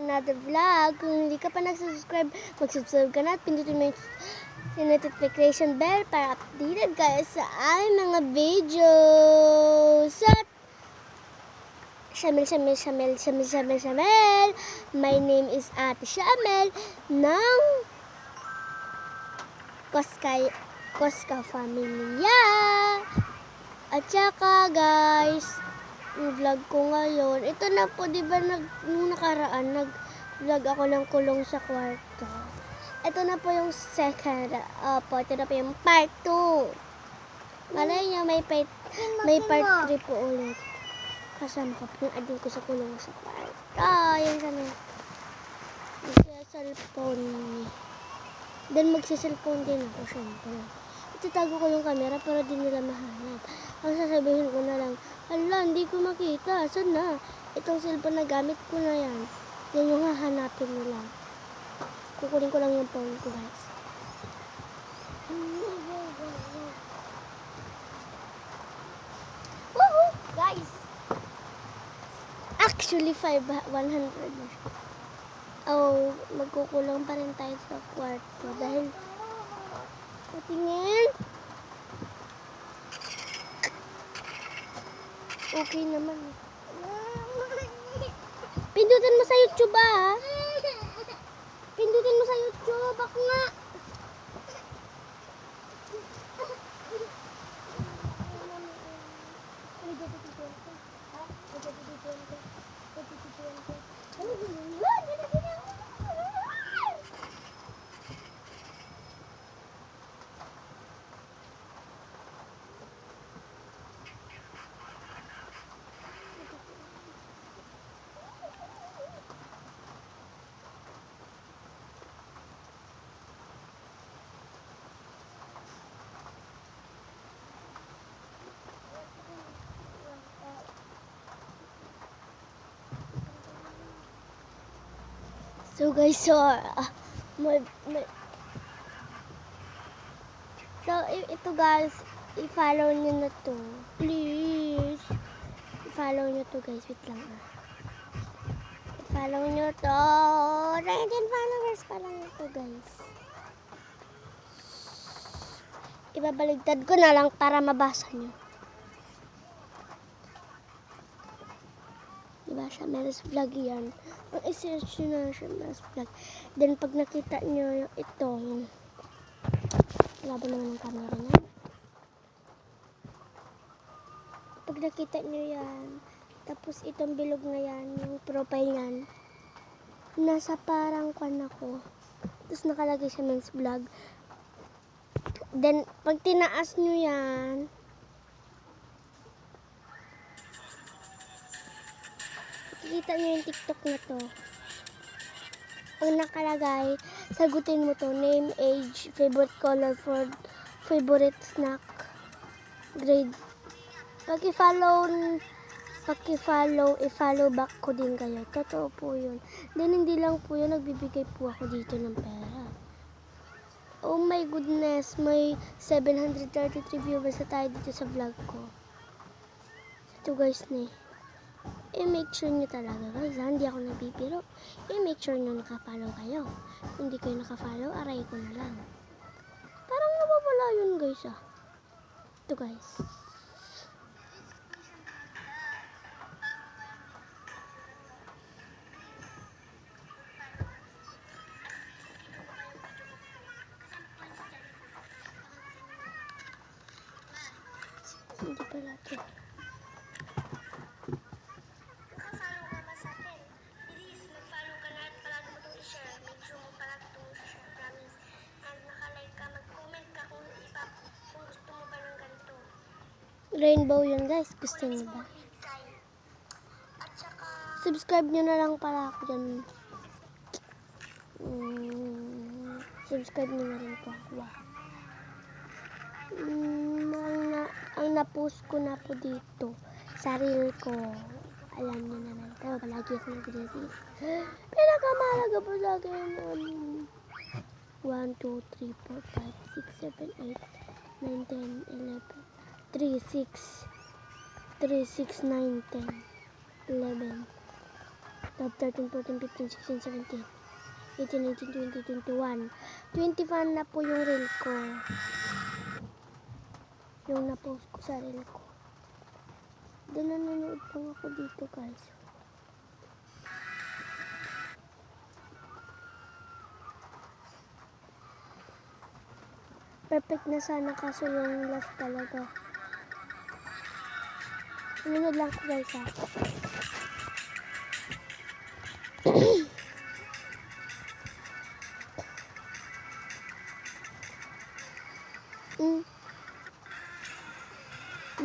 another vlog. Kung hindi ka pa nag-subscribe, mag-subscribe ka na at pindutin mo yung notification bell para updated kayo sa aming mga videos. At Shamel. My name is Ate Shamel ng Koska Familia. At saka guys, yung vlog ko ngayon, ito na po, di ba nung nakaraan, nag-vlog ako ng kulong sa kwarto. Ito na po yung second, ito na po yung part 2. Malay nyo, may part 3 po ulit. Kasama ko po yung ading ko sa kulong sa kwarto. Yan kami. Magsiselfone. Then magsiselfone din ako, syempre. Itatago ko yung camera para di nila mahanap. Ang sasabihin ko na lang, hala, hindi ko makita. Saan na? Itong cellphone na gamit ko na yan. Yan yung hahanapin nila. Kukunin ko lang yung phone ko, guys. Woohoo! Guys! Actually, 100 na siya. Oh, magkukulang pa rin tayo sa kwarto. Dahil, patingin. Okay naman. Pindutin mo sa YouTube, ah. Pindutin mo sa YouTube. Ako nga. So guys, ito guys, i-follow nyo na to. Please. I-follow nyo to guys. Wait lang ah. I-follow nyo to. 19 followers pa lang ito guys. Ibabaligtad ko na lang para mabasa nyo. Diba, Shamel's Vlog yan. Ang i-search nyo na Shamel's Vlog. Then, pag nakita nyo yung itong wala ba naman ang camera niya? Pag nakita nyo yan, tapos itong bilog na yan, yung profile yan, nasa parang kwan ako. Tapos nakalagay Shamel's Vlog. Then, pag tinaas nyo yan, kita nyo yung TikTok na to. Ang nakalagay, sagutin mo to. Name, age, favorite color, for favorite snack, grade. I-follow back ko din kayo. Totoo po yun. Then, hindi lang po yun. Nagbibigay po ako dito ng pera. Oh my goodness. May 733 viewers na tayo dito sa vlog ko. Ito guys na make sure nyo talaga guys, hindi ako nabibiro. Make sure nyo nakafollow kayo. Kung hindi kayo nakafollow, aray ko na lang. Parang nawawala yun guys ah. Ito guys. Hindi pala ito. Rainbow yun guys. Gusto niyo ba? Subscribe nyo na lang pala ako dyan. Subscribe nyo na rin po ako. Ang na-post ko na po dito sa reel ko. Alam nyo naman. Pero palagi ako nag-release. Pinakamahalaga po sa akin. 1, 2, 3, 4, 5, 6, 7, 8, 9, 10, 11. 3, 6, 9, 10, 11, 12, 13, 14, 15, 16, 17, 18, 19, 20, 21. 21 na po yung reel ko. Yung na-post ko sa reel ko. Doon na nanood lang ako dito, guys. Perfect na sana kaso yung last talaga. Nanood lang ko, guys, ha.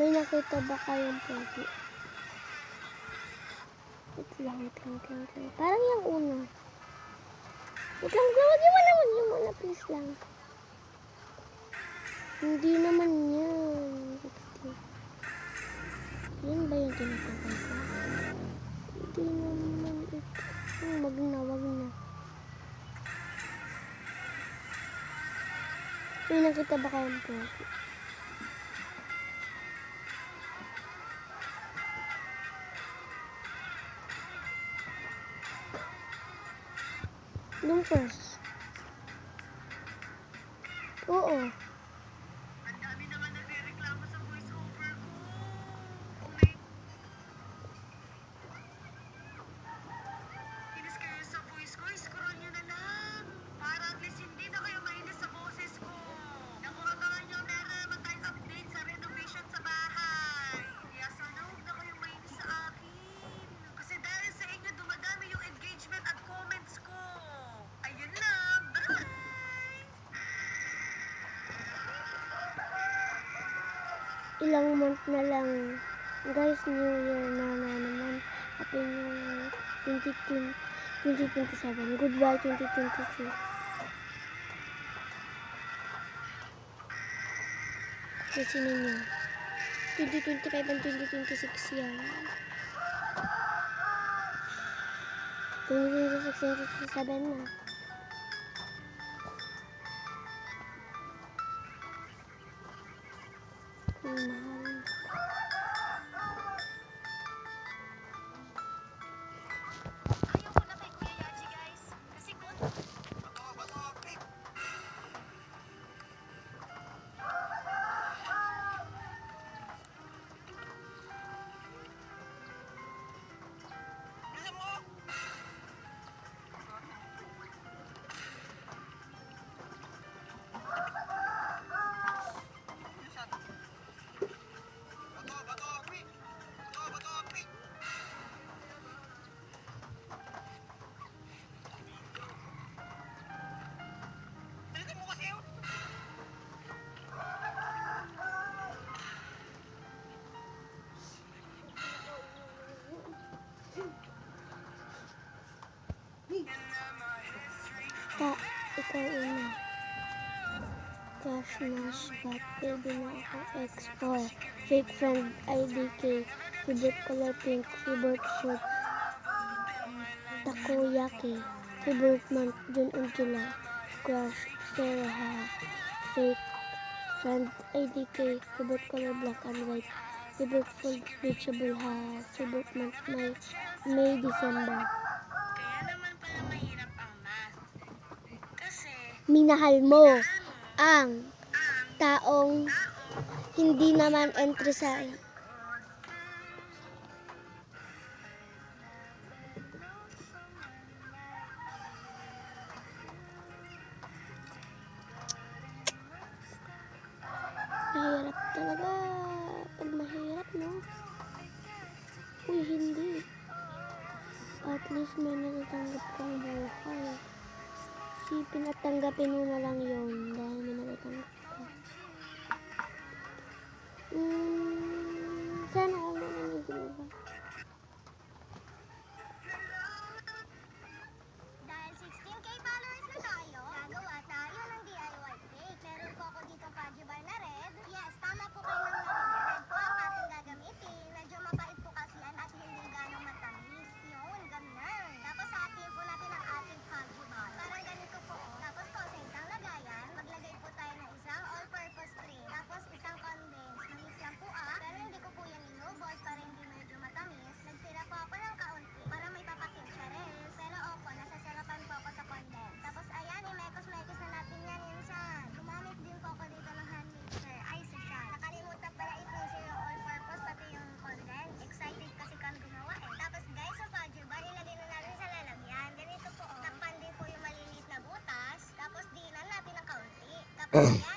May nakita ba kayong pogi? Wait lang. Parang yung una. Wait lang, wag yung muna, please lang. Hindi naman yan. Yan ba yung tinatawag ko? Hindi naman ito. Wag na. May nakita ba kayong pogi? Nung first. Oo. Ang dami naman nagre-reklamo sa voiceover ko. Inis kayo sa voice ko, scroll nyo na lang. Para at least hindi na kayo mainis sa boses ko. Nakuha nyo, meron naman tayong update sa renovation sa bahay. Kaya sana huwag na kayo mainis sa akin. Kasi dahil sa inyo, dumadami yung engagement at comments ko. Ayun na, bye! Ilang month na lang. Guys, New Year na naman. Happy New Year 2027. Goodbye 2026. Kasi ninyo. 2025 and 2026 yan. 2026 and 2027 na. Mahal. Ayaw ko na kay Kuya Yaji, guys. Kasi kung... Ikaw una. Cash Nash, but baby na ako X4. Fake friend, IDK. Favorite color pink. Favorite food, takoyaki. Favorite month, June and July. Crush, Sarah. Fake friend, IDK. Favorite color, black and white. Favorite food, vegetable ha. Favorite month, May, December. Kaya naman pala mahirap ang math. Kasi... Minahal mo ang taong hindi naman entry sa mahirap talaga pag mahirap, no? Uy, hindi. At least may natatanggap kang buhay. Isipin at tanggapin mo na lang yun dahil may natatanggap ka. Sana ako nanonood, diba? Dahil 16K followers na tayo, gagawa tayo ng DIY cake. Meron po ako dito Pajibar na red. Yes, tama po kayo ng narinig. Red po ang ating gagamitin. Medyo mapait po kasi yan at hindi ganong matamis. Yun, ganun. Tapos atin po natin ang ating Pajibar. Parang ganito po. Tapos po sa isang lagayan, maglagay po tayo ng isang all-purpose cream. Tapos isang condense. Maliit lang po pero hindi ko po yan inubos Yes,